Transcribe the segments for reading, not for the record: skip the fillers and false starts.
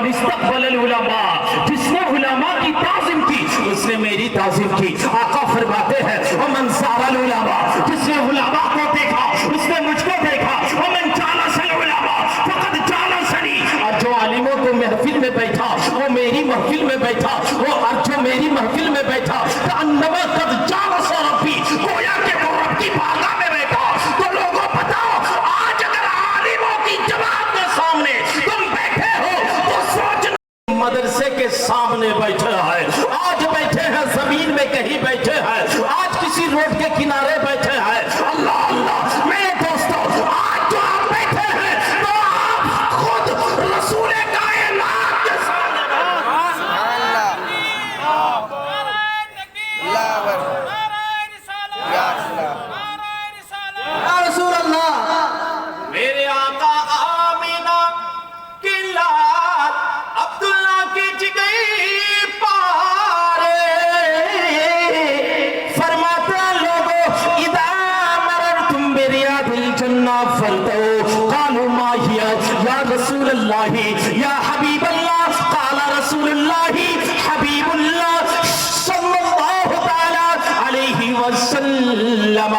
من استقبل العلماء، جس نے علماء کی تعظیم کی اس نے میری تعظیم کی۔ آقا فرماتے ہیں ومن زار العلماء، جس نے علماء کو دیکھا اس نے مجھ کو دیکھا۔ ومن جالس العلماء فقد جالسنی، اور جو عالموں کو محفل میں بیٹھا وہ میری محفل میں بیٹھا، وہ جو میری محفل میں بیٹھا کأنما قد جالس ربی، گویا کہ وہ رب کی بارگاہ میں بیٹھا۔ تو لوگوں بتاؤ آج اگر عالموں کی جماعت کے سامنے تم بیٹھے ہو تو سوچنا مدرسے کے سامنے بیٹھے ہیں، آج بیٹھے ہیں زمین میں کہیں بیٹھے ہیں، آج کسی روڈ کے کنارے بیٹھے ہیں۔ اللہ اللہ میرے دوستو، آج جو آپ بیٹھے ہیں تو آپ خود رسول کائنات کے سامنے رسول اللہ میرے آقا آمینہ کی لال عبداللہ کی جگئی پارے فرماتے لوگوں اذا مررتم بریاض الجنہ فارتعوا قالوا ما هي یا رسول اللہ یا حبیب اللہ قال رسول اللہ حبیب اللہ صلی اللہ تعالی علیہ وسلم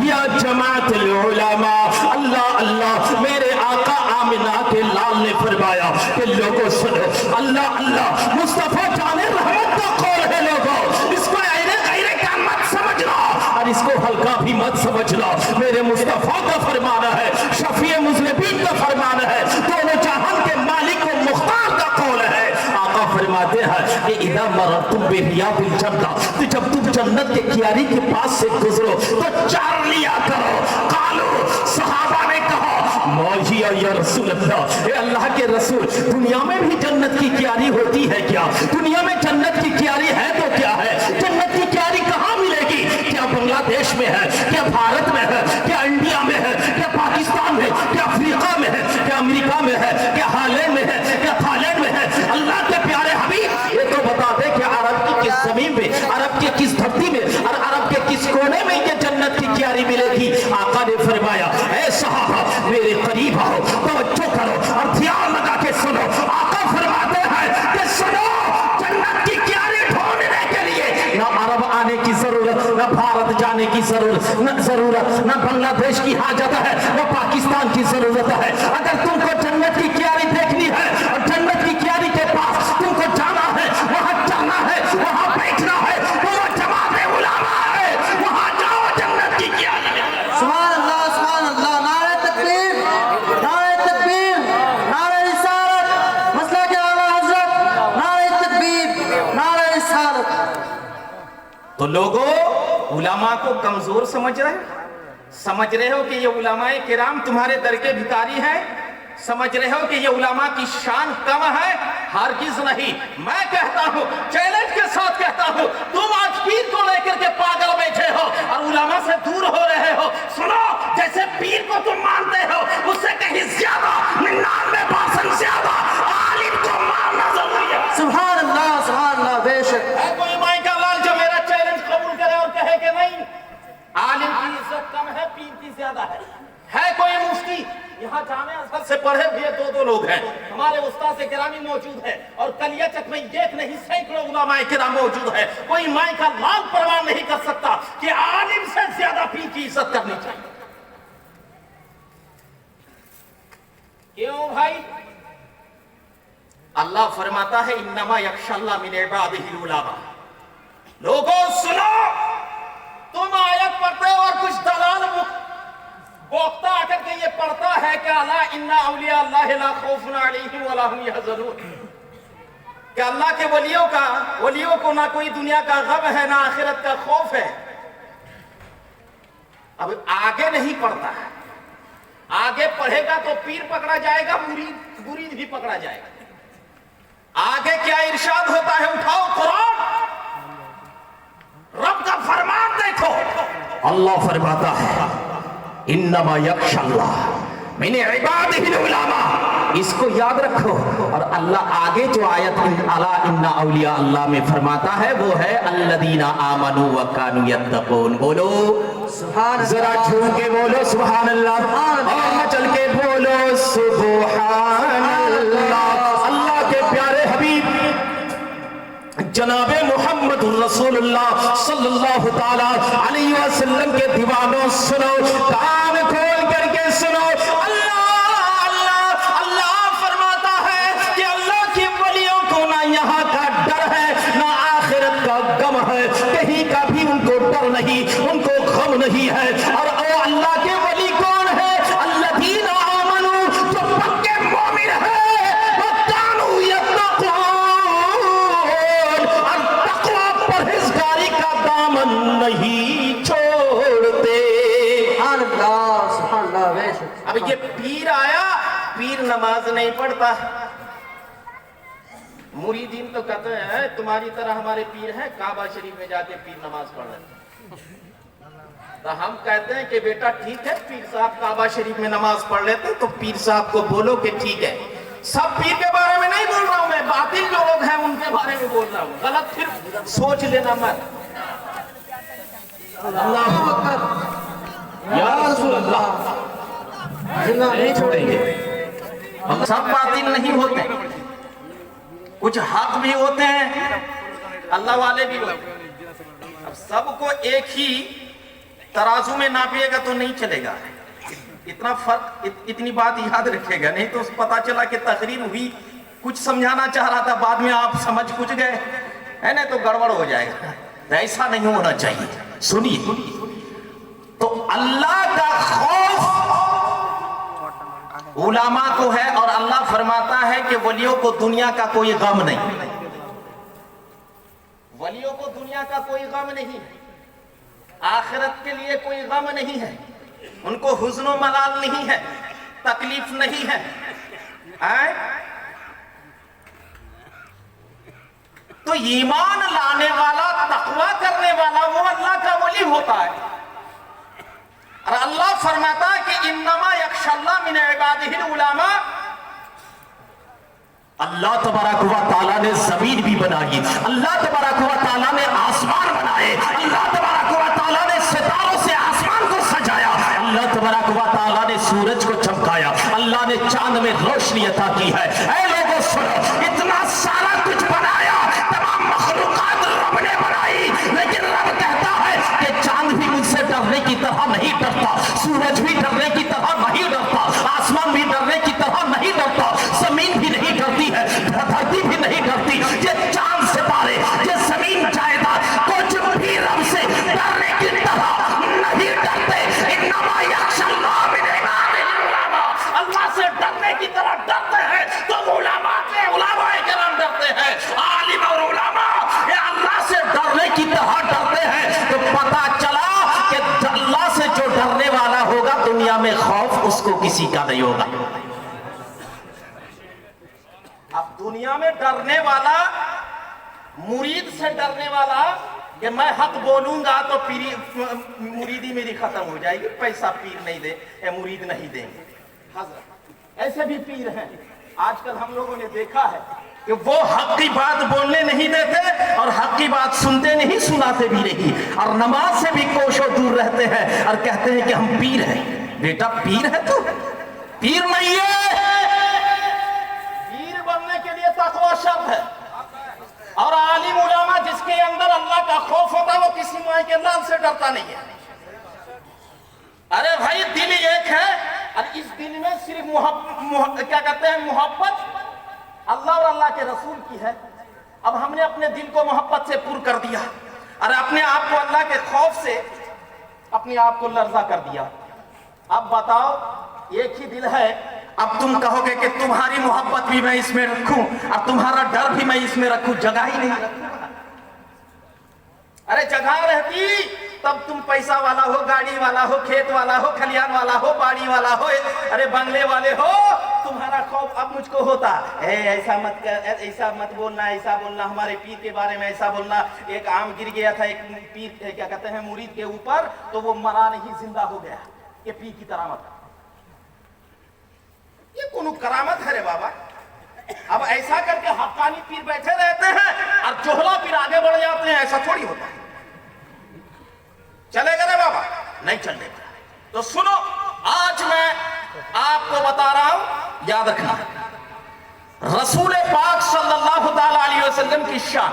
یا جماعت العلماء۔ اللہ اللہ میرے آقا آمنہ کے لال نے فرمایا کہ لوگوں سنو، اللہ اللہ مصطفیٰ جان رحمت کا قول ہے، لوگوں اس کو غیر کا مت سمجھنا اور اس کو ہلکا بھی مت سمجھنا۔ میرے مصطفیٰ کا فرمانا ہے، شفیع مذنبین کا فرمانا ہے، دونوں جہان کے مالک و مختار کا قول ہے۔ آقا فرماتے ہیں کہ اذا مررتم بریاض الجنہ، تو جب تم جنت کے کیاری کے پاس سے گزرو تو چار لیا کرو۔ قالو صحابہ نے کہا موجیہ یا رسول اللہ، اے اللہ کے رسول دنیا میں بھی جنت کی کیاری ہوتی ہے کیا؟ دنیا میں جنت کی کیاری ہے تو کیا ہے؟ جنت کی کیاری کہاں ملے گی؟ کیا بنگلہ دیش میں ہے؟ کیا بھارت میں ہے؟ کیا انڈیا میں ہے؟ کیا پاکستان میں؟ کیا افریقہ میں ہے؟ کیا امریکہ میں ہے؟ کیا ہالینڈ میں ہے؟ کیا تھائیلینڈ میں ہے؟ اللہ کے پیارے حبیب یہ تو بتا دے کہ عرب کی کس زمین میں، عرب کے کس دھرتی میں اور عرب کے کس کونے میں یہ جنت کی کیاری ملے گی؟ آقا نے فرمایا اے صحابہ میرے قریب آؤ، توجہ کرو اور دھیان لگا کے سنو۔ آقا فرماتے ہیں کہ سنو، جنت کی کیاری ڈھونڈنے کے لیے نہ عرب آنے کی ضرورت، نہ بھارت جانے کی ضرورت، نہ بنگلہ دیش کی حاجت ہے، نہ پاکستان کی ضرورت ہے۔ اگر تم کو جنت کی کیاری دیکھنی ہے اور جنت کی کیاری کے پاس تم کو جانا ہے، وہاں چلنا ہے، وہاں بیٹھنا ہے، وہ جماعت علماء ہے، وہاں جاؤ جنت کی کیاری۔ سبحان اللہ سبحان اللہ، نعرہ تکبیر نعرہ تکبیر، نعرہ رسالت، مسلک کے اعلیٰ حضرت، نعرہ تکبیر نعرہ رسالت۔ تو لوگوں علماء کو کمزور سمجھ رہے ہو کہ یہ علماء کرام تمہارے در کے بھکاری ہیں؟ سمجھ رہے ہو کہ یہ علماء کی شان کم ہے؟ ہرگز نہیں۔ میں کہتا ہوں، چیلنج کے ساتھ کہتا ہوں، تم آج پیر کو لے کر کے پاگل بیٹھے ہو اور علماء سے دور ہو رہے ہو۔ سنو، جیسے پیر کو تم مانتے ہو اس سے کہیں زیادہ 99% زیادہ عالم کو ماننا ضروری ہے۔ سبحان اللہ بے شک۔ ہے کوئی مائی کا لال جو میرا چیلنج قبول کرے اور کہے کہ نہیں عالم کی عزت کم ہے، پیر کی زیادہ ہے؟ ہے کوئی مفتی؟ یہاں جامعہ ازہر سے پڑھے ہوئے دو لوگ ہیں، ہمارے استاد کرامی موجود ہیں، اور کلیہ چک میں ایک نہیں سینکڑوں علماء کرام موجود ہیں۔ کوئی مائی کا لال پرواہ نہیں کر سکتا کہ عالم سے زیادہ پیر کی عزت کرنی چاہیے۔ کیوں بھائی؟ اللہ فرماتا ہے انما یخشی اللہ من عبادہ العلماء۔ لوگوں سنو، تم آیت پڑھتے ہو اور کچھ دلال بوقتا آ کر کے یہ پڑھتا ہے کہ الا ان اولیاء اللہ لا خوف علیہم ولا هم یحزنون، کہ اللہ کے ولیوں کو نہ کوئی دنیا کا غم ہے نہ آخرت کا خوف ہے۔ اب آگے نہیں پڑھتا ہے، آگے پڑھے گا تو پیر پکڑا جائے گا، مرید بھی پکڑا جائے گا۔ آگے کیا ارشاد ہوتا ہے؟ اٹھاؤ قرآن، رب کا فرمان دیکھو۔ اللہ فرماتا ہے انما یخشی اللہ من عبادہ العلماء، اس کو یاد رکھو۔ اور اللہ آگے جو آیت الا ان اولیاء اللہ میں فرماتا ہے وہ ہے الذین آمنوا وکانوا یتقون۔ بولو سبحان اللہ، ذرا جھوم کے بولو سبحان اللہ، اور مچل کے بولو سبحان اللہ۔ اللہ کے پیارے جناب محمد رسول اللہ صلی اللہ تعالی علیہ وسلم کے دیوانوں سنو، کان کھول کر کے سنو، اللہ فرماتا ہے کہ اللہ کے ولیوں کو نہ یہاں کا ڈر ہے نہ آخرت کا غم ہے، کہیں کا بھی ان کو ڈر نہیں، ان کو غم نہیں ہے۔ اور اللہ کے ولی کون ہے؟ الذین آمنوا، جو پکے مومن ہیں، وکانوا یتقون، اور تقوی پرہیزگاری کا دامن نہیں چھوڑتے۔ سبحان اللہ بے شک۔ اب یہ پیر آیا، پیر نماز نہیں پڑھتا، مریدین تو کہتے ہیں تمہاری طرح ہمارے پیر ہیں، کعبہ شریف میں جا کے پیر نماز پڑھ رہے ہیں۔ تو ہم کہتے ہیں کہ بیٹا ٹھیک ہے، پیر صاحب کعبہ شریف میں نماز پڑھ لیتے تو پیر صاحب کو بولو کہ ٹھیک ہے۔ سب پیر کے بارے میں نہیں بول رہا ہوں میں، باطل جو لوگ ہیں ان کے بارے میں بول رہا ہوں، غلط پھر سوچ لینا مت۔ اللہ اکبر، یا رسول اللہ، زندہ نہیں چھوڑیں گے۔ سب باطل نہیں ہوتے، کچھ حق بھی ہوتے ہیں، اللہ والے بھی ہوتے ہیں۔ اب سب کو ایک ہی ترازو میں ناپیے گا تو نہیں چلے گا، اتنا فرق، اتنی بات یاد رکھے گا، نہیں تو پتا چلا کہ تقریر ہوئی، کچھ سمجھانا چاہ رہا تھا، بعد میں آپ سمجھ کچھ گئے ہے نا، تو گڑبڑ ہو جائے گا، ایسا نہیں ہونا چاہیے۔ سنیے، تو اللہ کا خوف علماء کو ہے، اور اللہ فرماتا ہے کہ ولیوں کو دنیا کا کوئی غم نہیں، ولیوں کو دنیا کا کوئی غم نہیں، آخرت کے لیے کوئی غم نہیں ہے، ان کو حزن و ملال نہیں ہے، تکلیف نہیں ہے۔ تو ایمان لانے والا، تقوی کرنے والا، وہ اللہ کا ولی ہوتا ہے۔ اور اللہ فرماتا ہے کہ انما یخشی اللہ من عبادہ العلماء۔ اللہ تبارک و تعالیٰ نے زمین بھی بنائی، اللہ تبارک و تعالیٰ نے آسمان بنائے، اللہ تبارک و تعالیٰ نے ستاروں سے آسمان کو سجایا، اللہ تبارک و تعالیٰ نے سورج کو چمکایا، اللہ نے چاند میں روشنی عطا کی ہے۔ اے لوگوں سنو، اتنا سارا کچھ بنایا، تمام مخلوقات رب نے بنائی، لیکن رب کہتا ہے کہ چاند بھی مجھ سے ڈرنے کی طرح نہیں ڈرتا، سورج بھی ڈرنے کی طرح نہیں ڈرتا، آسمان بھی ڈرنے کی طرح نہیں ڈرتا، زمین بھی نہیں ڈرتی ہے، دھرتی بھی نہیں ڈرتی، یہ چاند ستارے، یہ زمین جائیداد کچھ بھی رب سے ڈرنے کی طرح نہیں ڈرتے۔ انما یخشی اللہ من عبادہ العلماء، اللہ سے ڈرنے کی طرح ڈرتے ہیں تو علماء کرام ڈرتے ہیں، عالم اور علماء یہ اللہ سے ڈرنے کی طرح ڈرتے ہیں۔ تو پتا چلا کہ اللہ سے جو ڈرنے والا ہوگا دنیا میں خوف اس کو کسی کا نہیں ہوگا۔ اب دنیا میں ڈرنے والا، مرید سے ڈرنے والا کہ میں حق بولوں گا تو مریدی میری ختم ہو جائے گی، پیسہ پیر نہیں دے، مرید نہیں دیں گے۔ حضرت ایسے بھی پیر ہیں، آج کل ہم لوگوں نے دیکھا ہے کہ وہ حق کی بات بولنے نہیں دیتے اور حق کی بات سنتے نہیں، سناتے بھی نہیں، اور نماز سے بھی کوشوں دور رہتے ہیں اور کہتے ہیں کہ ہم پیر ہیں۔ بیٹا پیر ہے تو پیر نہیں ہے، بننے کے لیے تقوی شرط ہے، اور عالم علماء جس کے اندر اللہ کا خوف ہوتا ہے وہ کسی مائی کے لال سے ڈرتا نہیں ہے۔ ارے بھائی دل ایک ہے، اور اس دل میں صرف کیا کہتے ہیں محبت اللہ اور اللہ کے رسول کی ہے۔ اب ہم نے اپنے دل کو محبت سے پر کر دیا اور اپنے آپ کو اللہ کے خوف سے اپنے آپ کو لرزہ کر دیا۔ اب بتاؤ، ایک ہی دل ہے، اب تم کہو گے کہ تمہاری محبت بھی میں اس میں رکھوں اور تمہارا ڈر بھی میں اس میں رکھوں، جگہ ہی نہیں رکھوں۔ ارے جگہ رہتی تب تم پیسہ والا ہو، گاڑی والا ہو، کھیت والا ہو، کھلیان والا ہو، باڑی والا ہو، ارے بنگلے والے ہو، تمہارا خوف اب مجھ کو ہوتا ہے، ایسا مت کر، ایسا مت بولنا، ایسا بولنا، ہمارے پیر کے بارے میں ایسا بولنا۔ ایک آم گر گیا تھا ایک پیر کیا کہتے ہیں مرید کے اوپر، تو وہ مرا نہیں، زندہ ہو گیا، یہ پیر کی کرامت۔ یہ کونو کرامت ہے رے بابا۔ اب ایسا کر کے حقانی پیر بیٹھے رہتے ہیں اور جوہلا پیر آگے بڑھ جاتے ہیں، ایسا تھوڑی ہوتا ہے۔ چلے گا رے بابا؟ نہیں چلے گا۔ تو سنو، آج میں آپ کو بتا رہا ہوں، یاد رکھنا، رسول پاک صلی اللہ تعالی علیہ وسلم کی شان